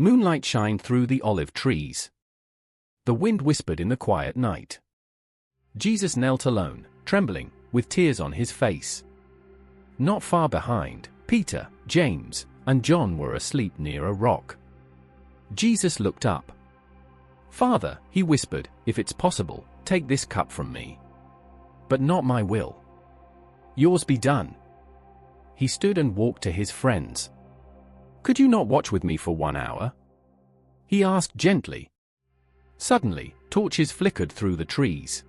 Moonlight shined through the olive trees. The wind whispered in the quiet night. Jesus knelt alone, trembling, with tears on his face. Not far behind, Peter, James, and John were asleep near a rock. Jesus looked up. "Father," he whispered, "if it's possible, take this cup from me. But not my will. Yours be done." He stood and walked to his friends. "Could you not watch with me for 1 hour?" he asked gently. Suddenly, torches flickered through the trees.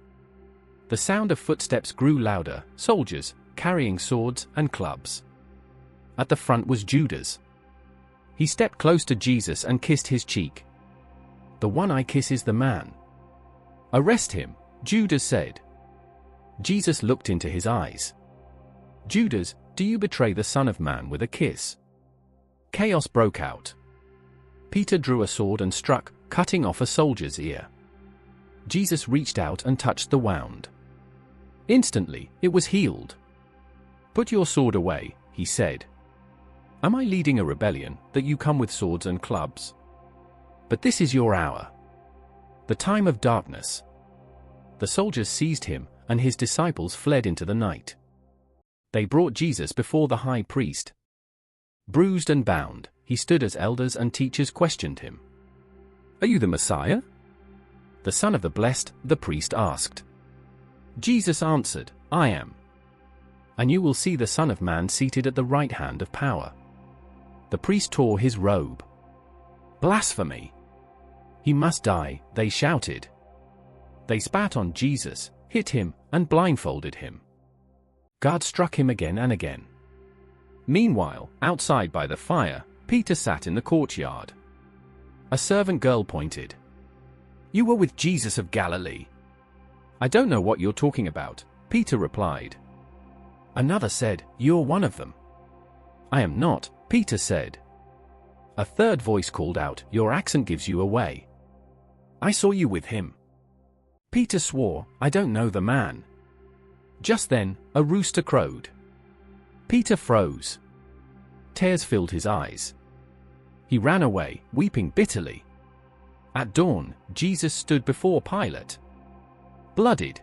The sound of footsteps grew louder, soldiers, carrying swords and clubs. At the front was Judas. He stepped close to Jesus and kissed his cheek. "The one I kiss is the man." "Arrest him," Judas said. Jesus looked into his eyes. "Judas, do you betray the Son of Man with a kiss?" Chaos broke out. Peter drew a sword and struck, cutting off a soldier's ear. Jesus reached out and touched the wound. Instantly, it was healed. "Put your sword away," he said. "Am I leading a rebellion, that you come with swords and clubs? But this is your hour. The time of darkness." The soldiers seized him, and his disciples fled into the night. They brought Jesus before the high priest. Bruised and bound, he stood as elders and teachers questioned him. "Are you the Messiah?" "The Son of the Blessed," the priest asked. Jesus answered, "I am. And you will see the Son of Man seated at the right hand of power." The priest tore his robe. "Blasphemy! He must die," they shouted. They spat on Jesus, hit him, and blindfolded him. Guards struck him again and again. Meanwhile, outside by the fire, Peter sat in the courtyard. A servant girl pointed. "You were with Jesus of Galilee." "I don't know what you're talking about," Peter replied. Another said, "You're one of them." "I am not," Peter said. A third voice called out, "Your accent gives you away. I saw you with him." Peter swore, "I don't know the man." Just then, a rooster crowed. Peter froze. Tears filled his eyes. He ran away, weeping bitterly. At dawn, Jesus stood before Pilate. Bloodied.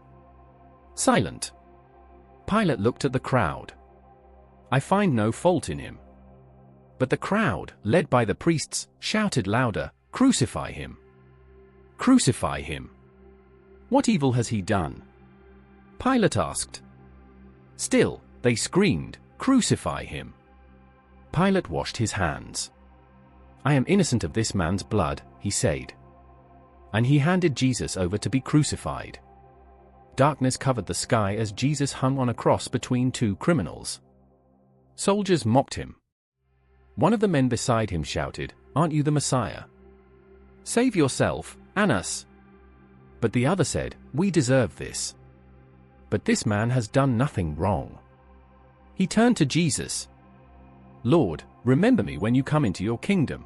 Silent. Pilate looked at the crowd. "I find no fault in him." But the crowd, led by the priests, shouted louder, "Crucify him! Crucify him! What evil has he done?" Pilate asked. Still, they screamed, "Crucify him!" Pilate washed his hands. "I am innocent of this man's blood," he said. And he handed Jesus over to be crucified. Darkness covered the sky as Jesus hung on a cross between two criminals. Soldiers mocked him. One of the men beside him shouted, "Aren't you the Messiah? Save yourself, and us." But the other said, "We deserve this. But this man has done nothing wrong." He turned to Jesus. "Lord, remember me when you come into your kingdom."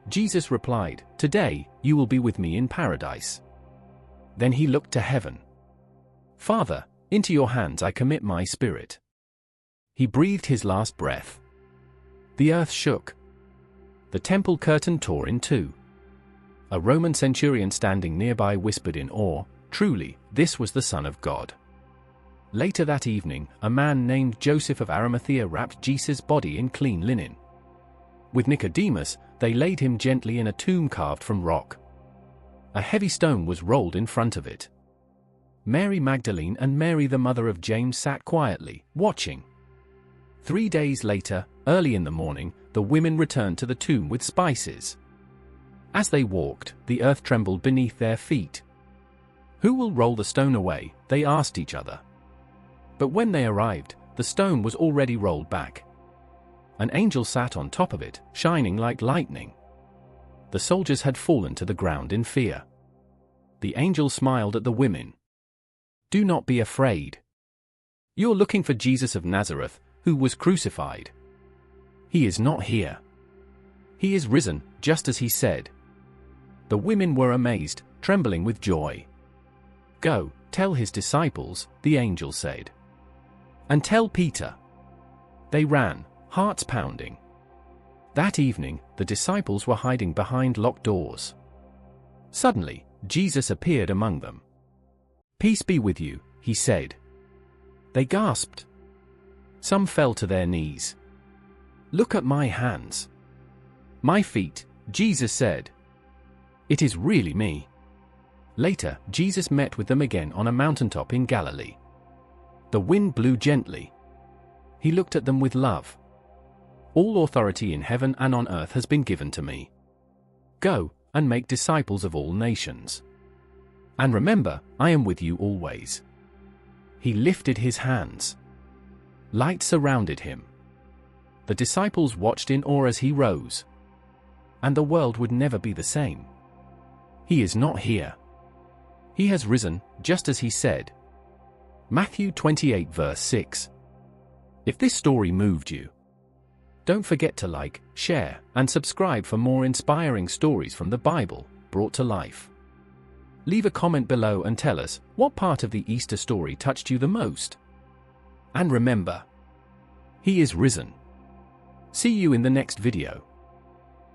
Jesus replied, "Today, you will be with me in paradise." Then he looked to heaven. "Father, into your hands I commit my spirit." He breathed his last breath. The earth shook. The temple curtain tore in two. A Roman centurion standing nearby whispered in awe, "Truly, this was the Son of God." Later that evening, a man named Joseph of Arimathea wrapped Jesus' body in clean linen. With Nicodemus, they laid him gently in a tomb carved from rock. A heavy stone was rolled in front of it. Mary Magdalene and Mary the mother of James sat quietly, watching. 3 days later, early in the morning, the women returned to the tomb with spices. As they walked, the earth trembled beneath their feet. "Who will roll the stone away?" they asked each other. But when they arrived, the stone was already rolled back. An angel sat on top of it, shining like lightning. The soldiers had fallen to the ground in fear. The angel smiled at the women. "Do not be afraid. You're looking for Jesus of Nazareth, who was crucified. He is not here. He is risen, just as he said." The women were amazed, trembling with joy. "Go, tell his disciples," the angel said. "And tell Peter." They ran, hearts pounding. That evening, the disciples were hiding behind locked doors. Suddenly, Jesus appeared among them. "Peace be with you," he said. They gasped. Some fell to their knees. "Look at my hands. My feet," Jesus said. "It is really me." Later, Jesus met with them again on a mountaintop in Galilee. The wind blew gently. He looked at them with love. "All authority in heaven and on earth has been given to me. Go, and make disciples of all nations. And remember, I am with you always." He lifted his hands. Light surrounded him. The disciples watched in awe as he rose. And the world would never be the same. He is not here. He has risen, just as he said. Matthew 28 verse 6. If this story moved you, don't forget to like, share, and subscribe for more inspiring stories from the Bible, brought to life. Leave a comment below and tell us what part of the Easter story touched you the most. And remember, He is risen. See you in the next video.